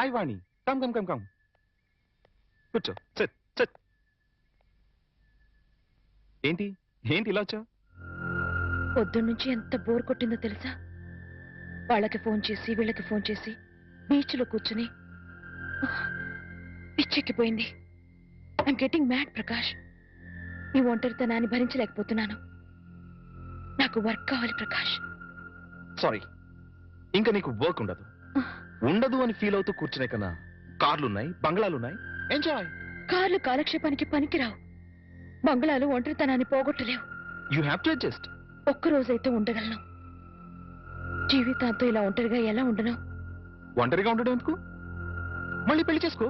Hi వాణి, come come come come, కూర్చో. SIT SIT. ఏంటి ఏంటి ఇలా వచ్చావు? పొద్దున్నుంచి ఎంత బోర్ కొట్టిందో తెలుసా? వాళ్ళకి ఫోన్ చేసి వీళ్ళకి ఫోన్ చేసి బీచ్ లో కూర్చుని పిచ్చెక్కిపోయింది. I'm getting mad Prakash. నీ ఒంటరితనాన్ని భరించలేకపోతున్నాను. నాకు వర్క్ కావాలి ప్రకాష్. సారీ, ఇంకా నీకు వర్క్ ఉండదు. ఉండదు అని ఫీల్ అవుతూ కూర్చునే కన్నా కార్లున్నాయి, బంగ్లాలున్నాయి, ఎంజాయ్. కార్లు కాలక్షేపానికి పనికిరావు. బంగ్లాలు ఒంటరితనాన్ని పోగొట్టలేవు. You have to adjust. ఒక్కరోజైతే ఉండగలను. జీవితాంతో ఇలా ఒంటరిగా ఎలా ఉండను? ఒంటరిగా ఉండడం ఎందుకు? మళ్ళీ పెళ్లి చేసుకో.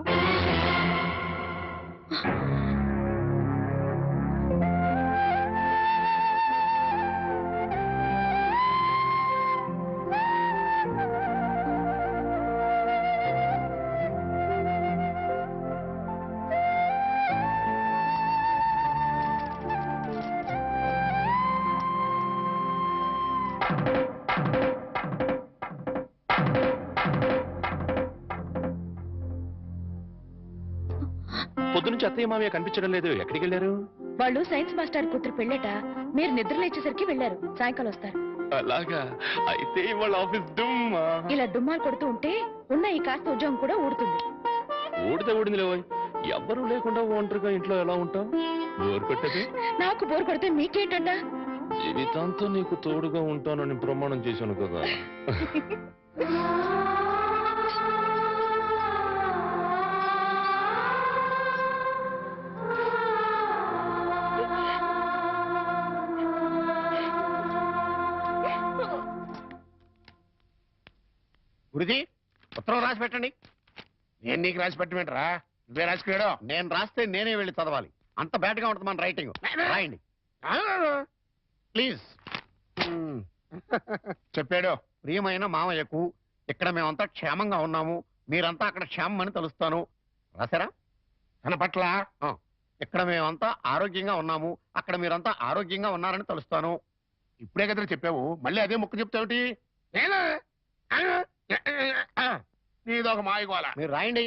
పొద్దునుంచి అత్తయ్య మామయ్య కనిపించడం లేదు, ఎక్కడికి వెళ్ళారు? వాళ్ళు సైన్స్ మాస్టర్ కూతురు పెళ్ళట. మీరు నిద్ర లేచేసరికి వెళ్ళారు. సాయంకాలం వస్తారు. అలాగా? అయితే వాళ్ళ ఆఫీస్ డుమ్మా. ఇలా డుమ్మాలు కొడుతూ ఉంటే ఉన్న ఈ కాస్త ఉద్యోగం కూడా ఊడుతుంది. ఊడితే ఊడింది లేవోయ్. ఎవ్వరూ లేకుండా ఒంటరిగా ఇంట్లో ఎలా ఉంటావు? బోర్ కొట్టదు? నాకు బోర్ కొడితే మీకేంటండా? జీవితాంతం నీకు తోడుగా ఉంటానని ప్రమాణం చేశాను కదా. గురుజీ, ఉత్తరం రాసి పెట్టండి. నేను నీకు రాసి పెట్టమంటారా? నువ్వే రాసుకున్నాడు. నేను రాస్తే నేనే వెళ్ళి చదవాలి. అంత బ్యాడ్గా ఉంటుంది మన రైటింగ్. రాయండి ప్లీజ్. చెప్పాడు. ప్రియమైన మామయ్యకు, ఇక్కడ మేమంతా క్షేమంగా ఉన్నాము, మీరంతా అక్కడ క్షేమం అని తలుస్తాను. రాశారా? తన పట్ల ఇక్కడ మేమంతా ఆరోగ్యంగా ఉన్నాము, అక్కడ మీరంతా ఆరోగ్యంగా ఉన్నారని తలుస్తాను. ఇప్పుడే కదా చెప్పావు, మళ్ళీ అదే ముక్క చెప్తావుటి? నీదొక మాయగోల. మీరు రాయండి.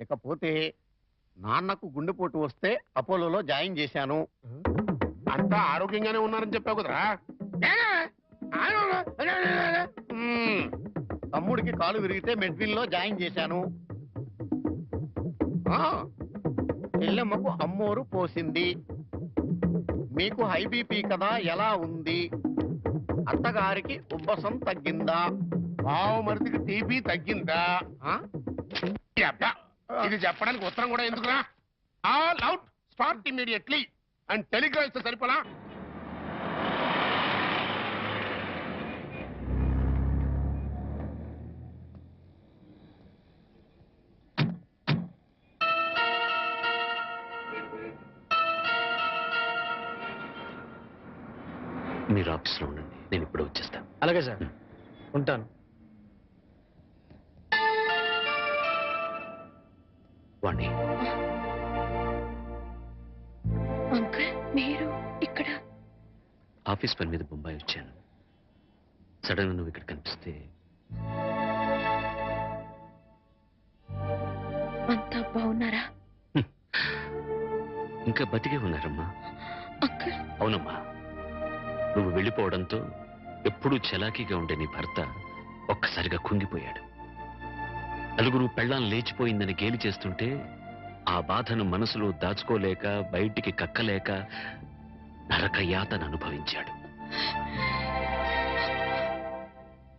ఇకపోతే నాన్నకు గుండెపోటు వస్తే అపోలోలో జాయిన్ చేశాను. అంతా ఆరోగ్యంగానే ఉన్నారని చెప్పావు కదరా. తమ్ముడికి కాలు విరిగితే మెడ్విల్లో జాయిన్ చేశాను. చెల్లెమ్మకు అమ్మోరు పోసింది. మీకు హై బీపీ కదా, ఎలా ఉంది? అత్తగారికి ఉబ్బసం తగ్గిందా? బావమరిదికి టీబీ తగ్గిందా? ఇది చెప్పడానికి ఉత్తరం కూడా ఎందుకురా? All out, start immediately and Telegram ఇస్తే సరిపోలా? మీరు ఆఫీస్లో ఉండండి, నేను ఇప్పుడు వచ్చేస్తాను. అలాగే సార్, ఉంటాను. వాణి, అంకుల్ మీరు ఇక్కడ? ఆఫీస్ పని మీద బొంబాయి వచ్చాను. సడన్ గా నువ్వు ఇక్కడ కనిపిస్తే. అంతా బాగున్నారా? ఇంకా బతికే ఉన్నారమ్మా. అంకుల్. అవునమ్మా, నువ్వు వెళ్ళిపోవడంతో ఎప్పుడూ చలాకీగా ఉండే నీ భర్త ఒక్కసారిగా కుంగిపోయాడు. నలుగురు పెళ్ళాం లేచిపోయిందని గేలి చేస్తుంటే ఆ బాధను మనసులో దాచుకోలేక, బయటికి కక్కలేక నరక యాతన అనుభవించాడు.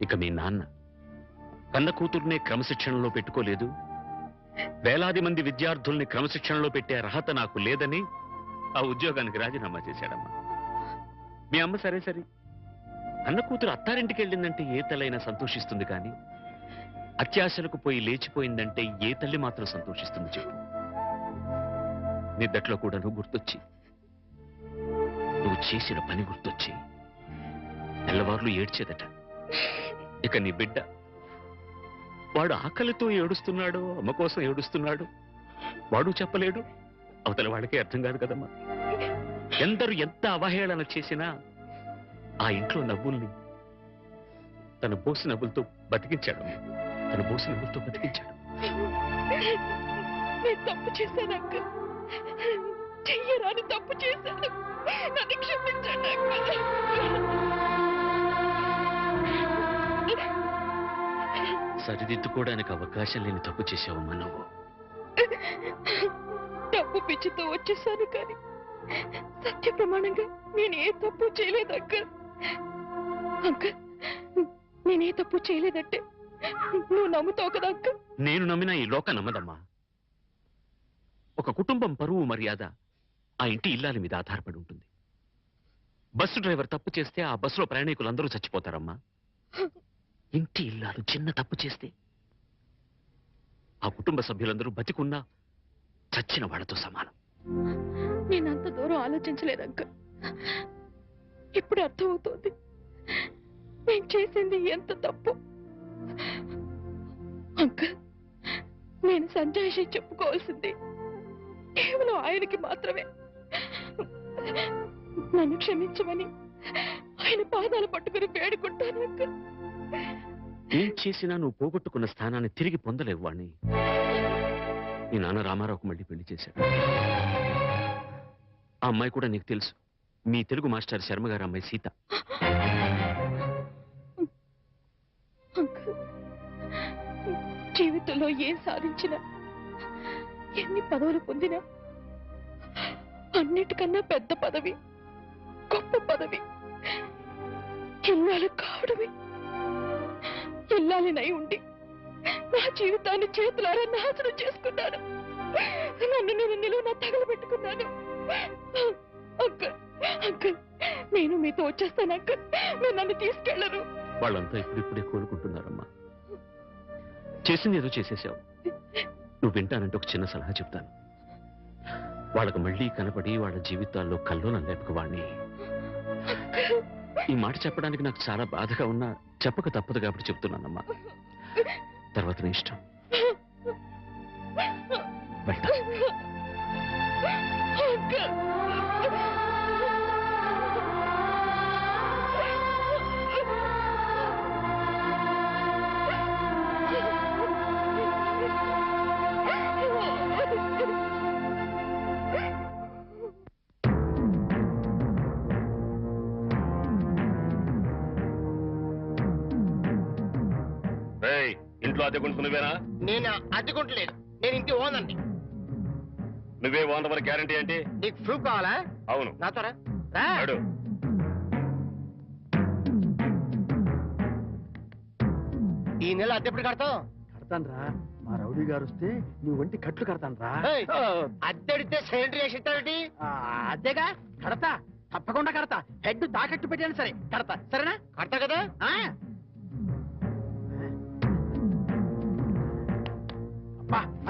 ఇక మీ నాన్న కన్న కూతుర్నే క్రమశిక్షణలో పెట్టుకోలేదు, వేలాది మంది విద్యార్థుల్ని క్రమశిక్షణలో పెట్టే అర్హత నాకు లేదని ఆ ఉద్యోగానికి రాజీనామా చేశాడమ్మా. మీ అమ్మ సరే సరే, అన్న కూతురు అత్తారింటికి వెళ్ళిందంటే ఏ తల్లైనా సంతోషిస్తుంది, కానీ అత్యాశలకు పోయి లేచిపోయిందంటే ఏ తల్లి మాత్రం సంతోషిస్తుంది చెప్పు. నిద్దట్లో కూడా నువ్వు గుర్తొచ్చి, నువ్వు చేసిన పని గుర్తొచ్చి తెల్లవార్లు ఏడ్చేదట. ఇక నీ బిడ్డ, వాడు ఆకలితో ఏడుస్తున్నాడు, అమ్మ కోసం ఏడుస్తున్నాడు, వాడు చెప్పలేడు, అవతల వాడికి అర్థం కాదు కదమ్మా. ఎందరు ఎంత అవహేళన చేసినా ఆ ఇంట్లో నవ్వుల్ని తన బోసి నవ్వులతో బతికించాడు. తన బోసి నవ్వులతో బతికించాడు. నేను తప్పు చేశాను అంకుల్. చెయ్యరాని తప్పు చేశాను. నన్ను క్షమించండి అంకుల్. సరిదిద్దుకోవడానికి అవకాశం లేని తప్పు చేసావమ్మా నువ్వు. డబ్బు పిచ్చితో వచ్చేసాను కానీ సత్య ప్రమాణంగా నేనే తప్పు చేయలేదు అంకుల్. అంకుల్, నేనే తప్పు చేయలేదంటే నువ్వు నమ్ముతావు కదా అంకుల్? నేను నమ్మినా ఈ లోక నమ్మదమ్మా. ఒక కుటుంబం పరువు మర్యాద ఆ ఇంటి ఇల్లాలి మీద ఆధారపడి ఉంటుంది. బస్సు డ్రైవర్ తప్పు చేస్తే ఆ బస్సులో ప్రయాణికులందరూ చచ్చిపోతారమ్మా. ఇంటి ఇల్లాలు చిన్న తప్పు చేస్తే ఆ కుటుంబ సభ్యులందరూ బతికున్నా చచ్చిన వాళ్ళతో సమానం. నేనంత దూరం ఆలోచించలేదు అంకుల్. ఇప్పుడు అర్థమవుతోంది నేను చేసింది ఎంత తప్పు. అంకుల్, నేను సంజాయిషి చెప్పుకోవాల్సింది కేవలం ఆయనకి మాత్రమే. నన్ను క్షమించమని ఆయన పాదాలు పట్టుకుని వేడుకుంటాను అంకుల్. ఏం చేసినా నువ్వు పోగొట్టుకున్న స్థానాన్ని తిరిగి పొందలేవు వాణ్ణి. నీ నాన్న రామారావుకు మళ్ళీ పెళ్లి చేశాడు. ఆ అమ్మాయి కూడా నీకు తెలుసు. మీ తెలుగు మాస్టర్ శర్మ గారు అమ్మాయి సీత. అంకుల్, జీవితంలో ఏం సాధించినా ఎన్ని పదవులు పొందినా అన్నిటికన్నా పెద్ద పదవి, గొప్ప పదవి ఇల్లాలు కావడమే. ఇల్లాలినై ఉండి నా జీవితాన్ని చేతులారా నాశనం చేసుకున్నాను. నన్ను నేను నిలువున తగలబెట్టుకున్నాను. అంకుల్, అంకుల్, నేను మీతో వచ్చేస్తాను అంకుల్. నేను నన్ను తీసుకెళ్లరు. వాళ్ళంతా ఇప్పుడిప్పుడే కోలుకుంటున్నారమ్మా. చేసింది ఏదో చేసేసావు. నువ్వు వింటానంటే ఒక చిన్న సలహా చెప్తాను. వాళ్ళకు మళ్ళీ కనపడి వాళ్ళ జీవితాల్లో కల్లోలం లేపక వాణ్ణి. ఈ మాట చెప్పడానికి నాకు చాలా బాధగా ఉన్నా చెప్పక తప్పదు కాబట్టి చెప్తున్నానమ్మా. తర్వాత నీ ఇష్టం. వెళ్తా. ఇంట్లో అద్దెకుంటు నువ్వేనా? నేను అద్దెకుంటలేదు, నేను ఇంటి ఓనండి. నువ్వే ఓనర్ గ్యారంటీ ఏంటి? నీకు ప్రూఫ్ కావాలా? అవును. నాతో రా. ఈ నెల అద్దె ఎప్పుడు కడతావు? కడతాను రా. మా రౌడీ గారు వస్తే నీ ఒంటి కట్లు కడతాను రా. అద్దెడితే సిలిండర్ వేసి ఇస్తావేంటి? అద్దెగా కడతా, తప్పకుండా కడతా. హెడ్ తాకట్టు పెట్టాను సరే కడతా. సరేనా? కడతా కదా.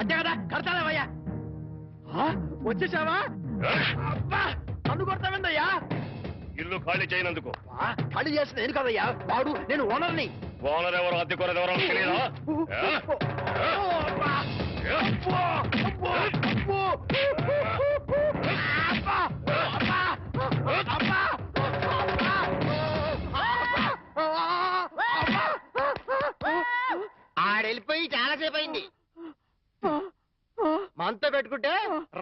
అంతే కదా, కడతావయ్యా. వచ్చేసావా? నన్ను కొడతావేందయ్యా? ఇల్లు ఖాళీ చేయనందుకు. ఖాళీ చేసిన నేను కదయ్యా, వాడు. నేను ఓనర్ని. ఓనర్ ఎవరు, అద్దెకోనర్ ఎవరో తెలియదా? ఆడెళ్ళిపోయి చాలాసేపు అయింది. మనతో పెట్టుకుంటే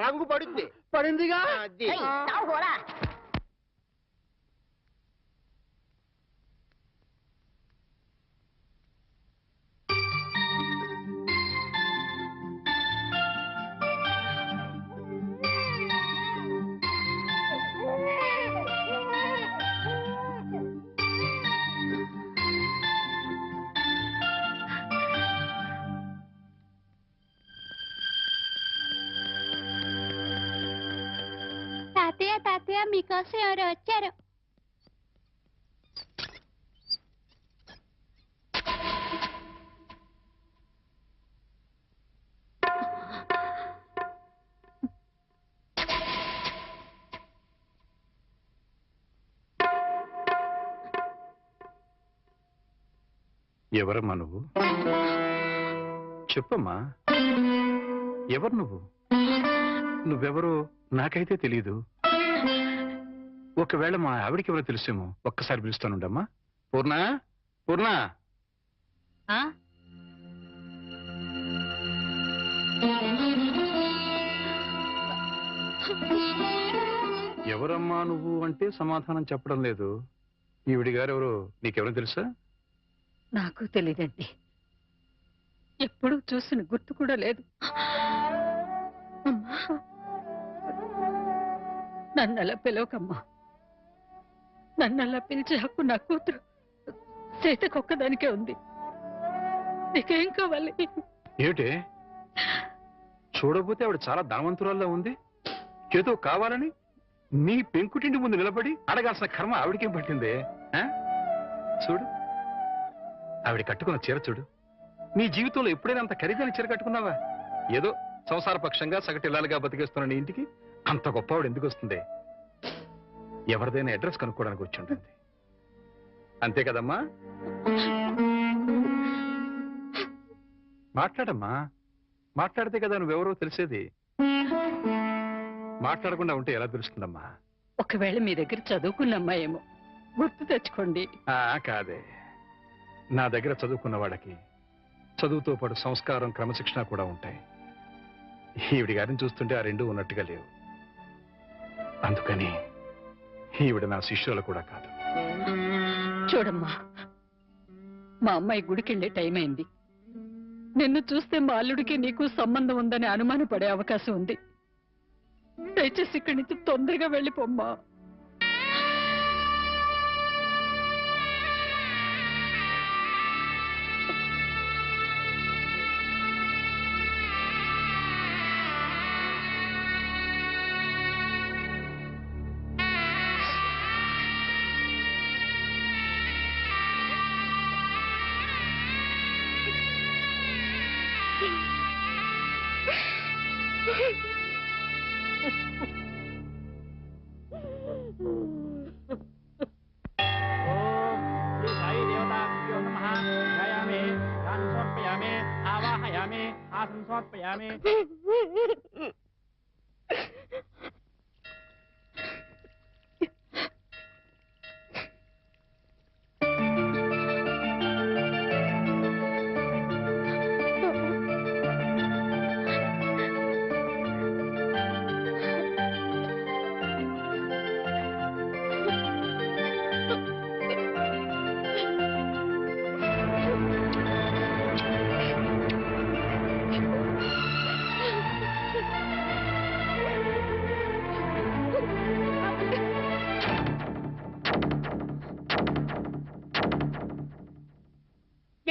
రంగు పడుద్ది. పడిందిగా. తాతయ్య, తాతయ్య, మీకోసం ఎవరు వచ్చారు? ఎవరమ్మా నువ్వు? చెప్పమ్మా, ఎవరు నువ్వు? నువ్వెవరో నాకైతే తెలీదు. ఒకవేళ మా ఆవిడికి ఎవరో తెలుసేమో. ఒక్కసారి పిలుస్తానుండమ్మా. పూర్ణ, పూర్ణ. ఎవరమ్మా నువ్వు అంటే సమాధానం చెప్పడం లేదు. ఈవిడి గారు ఎవరు నీకెవరో తెలుసా? నాకు తెలియదండి. ఎప్పుడూ చూసిన గుర్తు కూడా లేదు. అమ్మా, నన్నలా పిలవకమ్మా. నన్నలా పిలిచే హక్కు నా కూతురు సీతకొక్కదానికే ఉంది. నీకేం కావాలి? ఏమిటే చూడకపోతే ఆవిడ చాలా ధనవంతురాల్లో ఉంది. ఏదో కావాలని నీ పెంకుటింటి ముందు నిలబడి అడగాల్సిన కర్మ ఆవిడకేం పట్టిందే? చూడు ఆవిడ కట్టుకున్న చీర చూడు. నీ జీవితంలో ఎప్పుడైనా అంత ఖరీదైన చీర కట్టుకున్నావా? ఏదో సంసార పక్షంగా సగటిల్లాలుగా బతికేస్తున్న నీ ఇంటికి అంత గొప్ప ఆవిడ ఎందుకు వస్తుంది? ఎవరిదైనా అడ్రస్ కనుక్కోవడానికి వచ్చి ఉంటుంది. అంతే కదమ్మా? మాట్లాడమ్మా. మాట్లాడితే కదా నువ్వెవరో తెలిసేది. మాట్లాడకుండా ఉంటే ఎలా తెలుస్తుందమ్మా? ఒకవేళ మీ దగ్గర చదువుకున్నమ్మా ఏమో గుర్తు తెచ్చుకోండి. కాదే, నా దగ్గర చదువుకున్న వాళ్ళకి చదువుతో పాటు సంస్కారం క్రమశిక్షణ కూడా ఉంటాయి. ఈవిడి గారిని చూస్తుంటే ఆ రెండూ ఉన్నట్టుగా లేవు. అందుకని ఈవిడ నా శిష్యులు కూడా కాదు. చూడమ్మా, మా అమ్మాయి గుడికెళ్ళే టైం అయింది. నిన్ను చూస్తే మా అల్లుడికి నీకు సంబంధం ఉందని అనుమానపడే అవకాశం ఉంది. దయచేసి ఇక్కడి నుంచి తొందరగా వెళ్ళిపోమ్మా.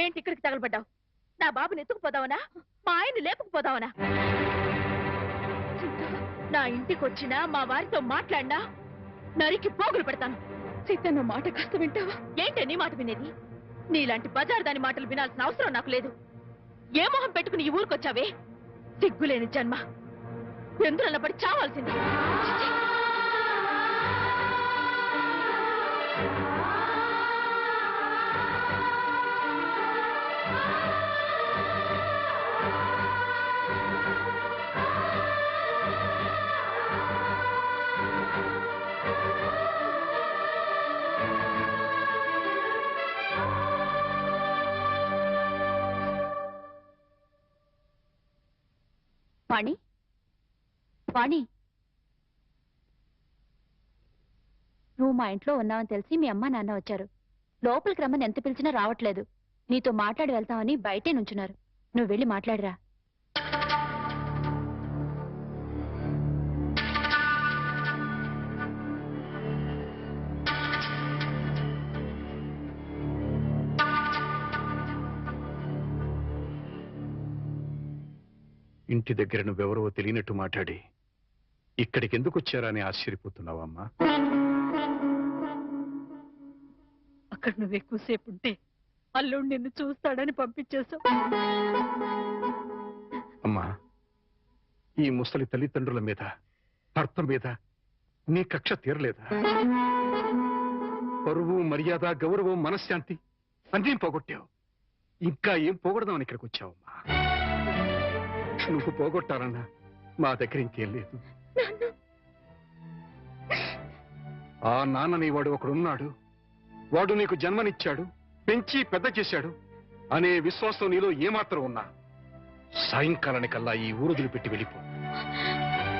ఏంటి ఇక్కడికి తగలబడ్డావు? నా బాబుని ఎత్తుకుపోదావనా? మా ఆయన్ని లేపుకుపోదావనా? నా ఇంటికి వచ్చినా మా వారితో మాట్లాడినా నరికి పోగులు పెడతాను. సీతన్న మాట కాస్త వింటావా? ఏంటి నీ మాట వినేది? నీలాంటి బజారు దాని మాటలు వినాల్సిన అవసరం నాకు లేదు. ఏ మొహం పెట్టుకుని ఈ ఊరికొచ్చావే? సిగ్గులేని జన్మ, ఎందులో పడి చావాల్సింది. వాణి, వాణి, నువ్వు మా ఇంట్లో ఉన్నావని తెలిసి మీ అమ్మ నాన్న వచ్చారు. లోపలికి రమ్మని ఎంత పిలిచినా రావట్లేదు. నీతో మాట్లాడి వెళ్తామని బయటే నుంచున్నారు. నువ్వు వెళ్ళి మాట్లాడిరా. ఇంటి దగ్గర నువ్వెవరో తెలియనట్టు మాట్లాడి ఇక్కడికి ఎందుకు వచ్చారా అని ఆశ్చర్యపోతున్నావమ్మా? అక్కడ నువ్వు ఎక్కువసేపు ఉంటే అల్లుడు నిన్ను చూస్తాడని పంపించేశావు. అమ్మా, ఈ ముసలి తల్లిదండ్రుల మీద, భర్త మీద నీ కక్ష తీరలేదా? పరువు, మర్యాద, గౌరవం, మనశ్శాంతి అన్నీ పోగొట్టావు. ఇంకా ఏం పోగొడదామని ఇక్కడికి వచ్చావమ్మా? నువ్వు పోగొట్టాలన్నా మా దగ్గర ఇంకేం లేదు. ఆ నాన్నని వాడు ఒకడున్నాడు. వాడు నీకు జన్మనిచ్చాడు, పెంచి పెద్ద చేశాడు అనే విశ్వాసం నీలో ఏమాత్రం ఉన్నా సాయంకాలానికల్లా ఈ ఊరు వదిలిపెట్టి వెళ్ళిపో.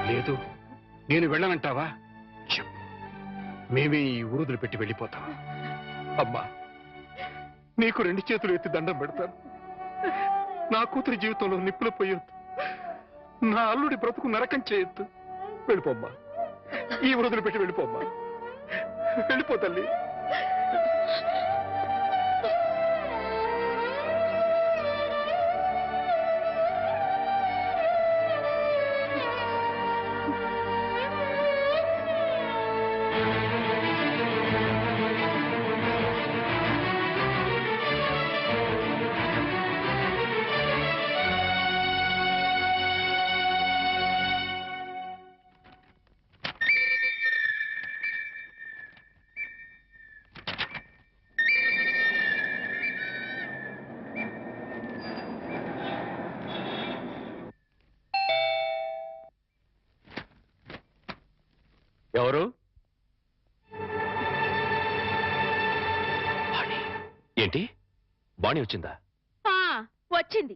లేదు నేను వెళ్ళనంటావా? చెప్పు, మేమే ఈ ఊరు వదిలిపెట్టి వెళ్ళిపోతాం. అమ్మా, నీకు 2 చేతులు ఎత్తి దండం పెడతాను. నా కూతురి జీవితంలో నిప్పులు పోయొద్దు, నా అల్లుడి బ్రతుకు నరకం చేయొద్దు. వెళ్ళిపోమ్మా, ఈ ఊరు వదిలిపెట్టి వెళ్ళిపోమ్మా. వెళ్ళిపో తల్లి. ఎవరు? ఏంటి, బాణి వచ్చిందా? వచ్చింది.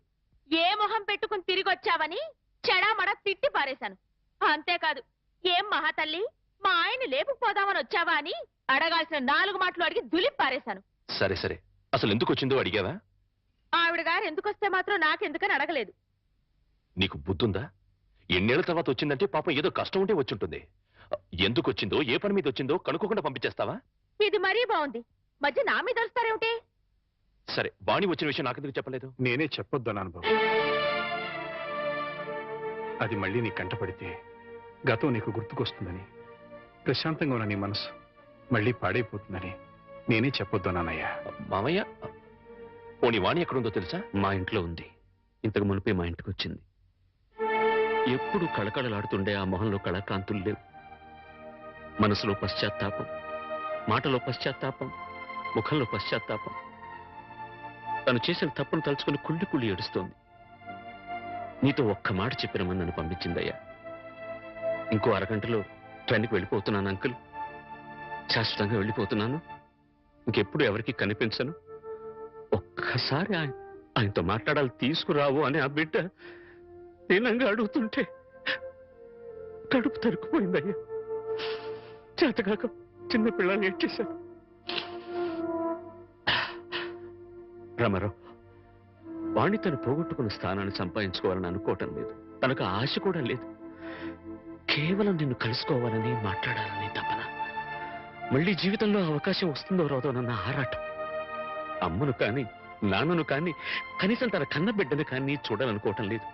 ఏ మొహం పెట్టుకుని తిరిగి వచ్చావని చెడామడ తిట్టి పారేశాను. అంతేకాదు, ఏం మహాతల్లి మా ఆయన లేపుకుపోదామని వచ్చావా అని అడగాల్సిన 4 మాటలు అడిగి దులిపి పారేశాను. సరే సరే, అసలు ఎందుకు వచ్చిందో అడిగావా? ఆవిడ గారు ఎందుకొస్తే మాత్రం నాకెందుకని అడగలేదు. నీకు బుద్ధుందా? ఎన్నేళ్ల తర్వాత వచ్చిందంటే పాపం ఏదో కష్టం ఉంటే వచ్చుంటుంది. ఎందుకు వచ్చిందో, ఏ పని మీద వచ్చిందో కనుక్కోకుండా పంపించేస్తావా? ఇది మరీ బాగుంది. మధ్య నా మీద వస్తారేమిటి? సరే, బాణి వచ్చిన విషయం నాకెందుకు చెప్పలేదు? నేనే చెప్పొద్దు అన్నాను బాబు. అది మళ్ళీ నీ కంటపడితే గతం నీకు గుర్తుకొస్తుందని, ప్రశాంతంగా ఉన్న నీ మనసు మళ్ళీ పాడైపోతుందని నేనే చెప్పొద్దు అన్నానయ్యా. మామయ్య, పోనీ వాణి ఎక్కడుందో తెలుసా? మా ఇంట్లో ఉంది. ఇంతకు మునిపే మా ఇంటికి వచ్చింది. ఎప్పుడు కళకళలాడుతుండే ఆ మొహంలో కళాకాంతులు లేవు. మనసులో పశ్చాత్తాపం, మాటలో పశ్చాత్తాపం, ముఖంలో పశ్చాత్తాపం. తను చేసిన తప్పును తలుచుకుని కుళ్ళి కుళ్ళి ఏడుస్తోంది. నీతో ఒక్క మాట చెప్పినమని నన్ను పంపించిందయ్యా. ఇంకో అరగంటలో ట్రైన్కి వెళ్ళిపోతున్నాను అంకుల్. శాశ్వతంగా వెళ్ళిపోతున్నాను. ఇంకెప్పుడు ఎవరికి కనిపించను. ఒక్కసారి ఆయనతో మాట్లాడాలి, తీసుకురావు అని ఆ బిడ్డ దీనంగా అడుగుతుంటే కడుపు తరుక్కుపోయిందయ్యా. చేతకాక చిన్న పిల్లల్ని ఏడ్చేశాను. రామారావు, వాణ్ణి తను పోగొట్టుకున్న స్థానాన్ని సంపాదించుకోవాలని అనుకోవటం లేదు. తనకు ఆశ కూడా లేదు. కేవలం నిన్ను కలుసుకోవాలని, మాట్లాడాలని తపన. మళ్ళీ జీవితంలో అవకాశం వస్తుందో రాదోనన్న ఆరాటం. అమ్మను కానీ, నాన్నను కానీ, కనీసం తన కన్న బిడ్డను కానీ చూడాలనుకోవటం లేదు.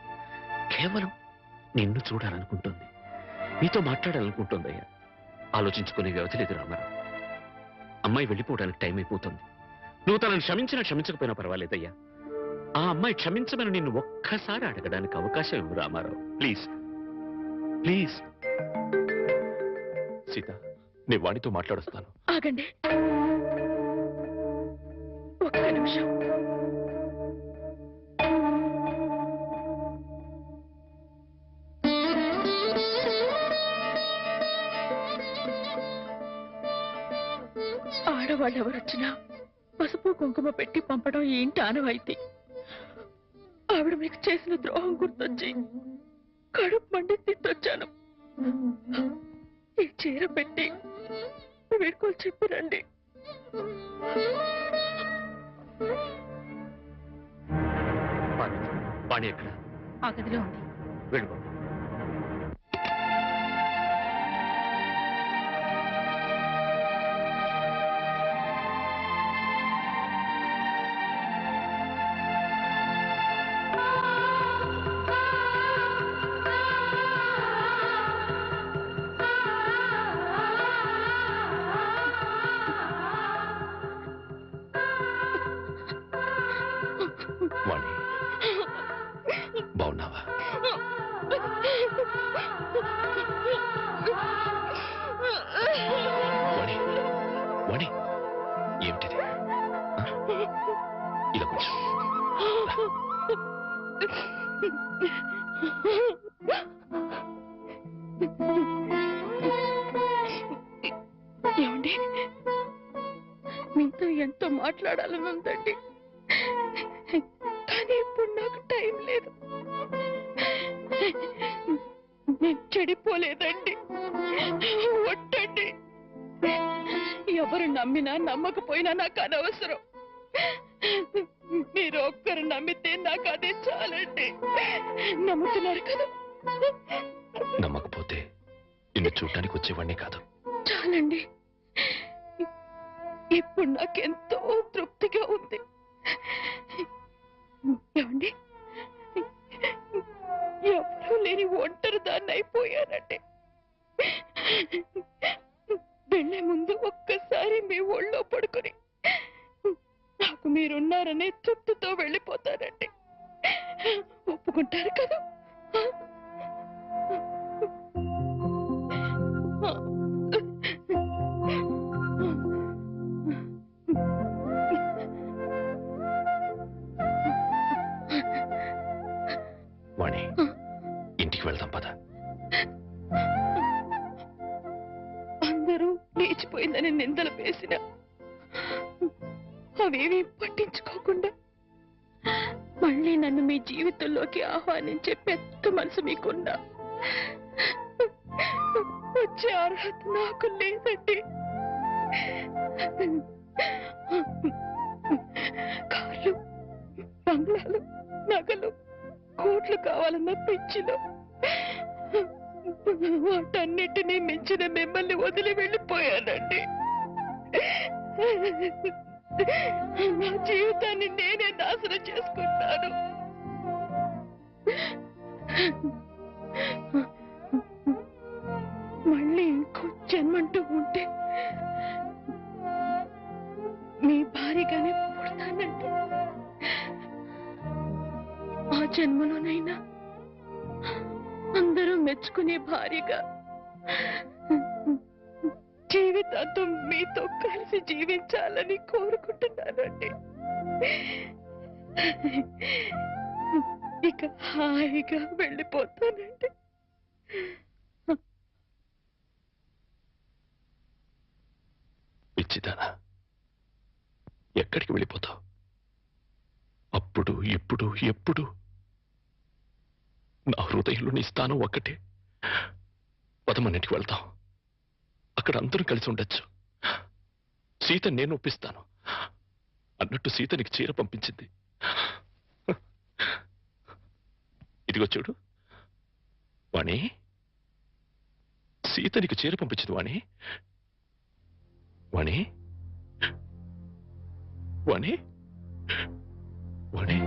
కేవలం నిన్ను చూడాలనుకుంటుంది, నీతో మాట్లాడాలనుకుంటుందయ్యా. ఆలోచించుకునే వ్యవధి లేదు రామారావు. అమ్మాయి వెళ్ళిపోవడానికి టైం అయిపోతుంది. నువ్వు తనను క్షమించినా క్షమించకపోయినా పర్వాలేదయ్యా. ఆ అమ్మాయి క్షమించమని నిన్ను ఒక్కసారి అడగడానికి అవకాశం ఇవ్వు రామారావు. Please please. సీత, నేను వాణితో మాట్లాడొస్తాను. ఆగండి, ఒక్క నిమిషం. ఆడవాళ్ళు ఎవరొచ్చినా పసుపు కుంకుమ పెట్టి పంపడం ఈ ఇంటి ఆనవాయితీ. ఆవిడ మీకు చేసిన ద్రోహం గుర్తొచ్చి కడుపు మండి తిట్టొచ్చాను. ఈ చీర పెట్టి వీడుకోలు చెప్పిరండి. వాణి ఎక్కడ? ఆ గదిలో ఉంది. వెళ్ళిపో. వాణి, బాగున్నావా? వాణి, వాణి, ఏమిటిది? ఇలా కూర్చో. ఏమండి, మీతో ఎంతో మాట్లాడాలని ఉందండి, కానీ ఇప్పుడు నాకు టైం లేదు. నమ్మినా నమ్మకపోయినా నాకు అనవసరం. మీరు ఒక్కరు నమ్మితే నాకు అదే చాలండి. నమ్ముతున్నారు కదా? నమ్మకపోతే నిన్ను చూడటానికి వచ్చేవాడినే కాదు. చాలండి. ఇప్పుడు నాకెంతో తృప్తిగా ఉంది. ఏమండి, ఎవరూ లేని ఒంటరి దాన్ని అయిపోయానండి. వెళ్లే ముందు ఒక్కసారి మీ ఒళ్ళో పడుకుని నాకు మీరున్నారనే తృప్తితో వెళ్ళిపోతానండి. ఒప్పుకుంటారు కదా? వాణి, ఇంటికి వెళ్దాం పద. అందరూ లేచిపోయిందని నిందలు వేసిన అవేమీ పట్టించుకోకుండా మళ్ళీ నన్ను మీ జీవితంలోకి ఆహ్వానించే పెద్ద మనసు మీకున్నా వచ్చే అర్హత నాకు లేదండి. కార్లు, బంగ్లాలు, నగలు, కోట్లు కావాలన్న పిచ్చిలో వాటన్నిటినీ మించిన మిమ్మల్ని వదిలి వెళ్ళిపోయానండి. నా జీవితాన్ని నేనే నాశనం చేసుకుంటాను. మళ్ళీ ఇంకో జన్మంటూ ఉంటే మీ భారీగానే పుడతానండి. ఆ జన్మలోనైనా అందరూ మెచ్చుకునే భార్యగా జీవితాంతం మీతో కలిసి జీవించాలని కోరుకుంటున్నానండి. ఇక హాయిగా వెళ్ళిపోతానండి. పిచ్చిదానా, ఎక్కడికి వెళ్ళిపోతావు? అప్పుడు ఇప్పుడు ఎప్పుడు నా హృదయంలో నీ స్థానం ఒక్కటే. పదమన్నింటికి వెళ్తాం. అక్కడ అందరూ కలిసి ఉండొచ్చు. సీత నేను ఒప్పిస్తాను అన్నట్టు సీత నీకు చీర పంపించింది. ఇదిగో చూడు వాణి, సీత నీకు చీర పంపించింది వాణి. వాణి వాణి వాణి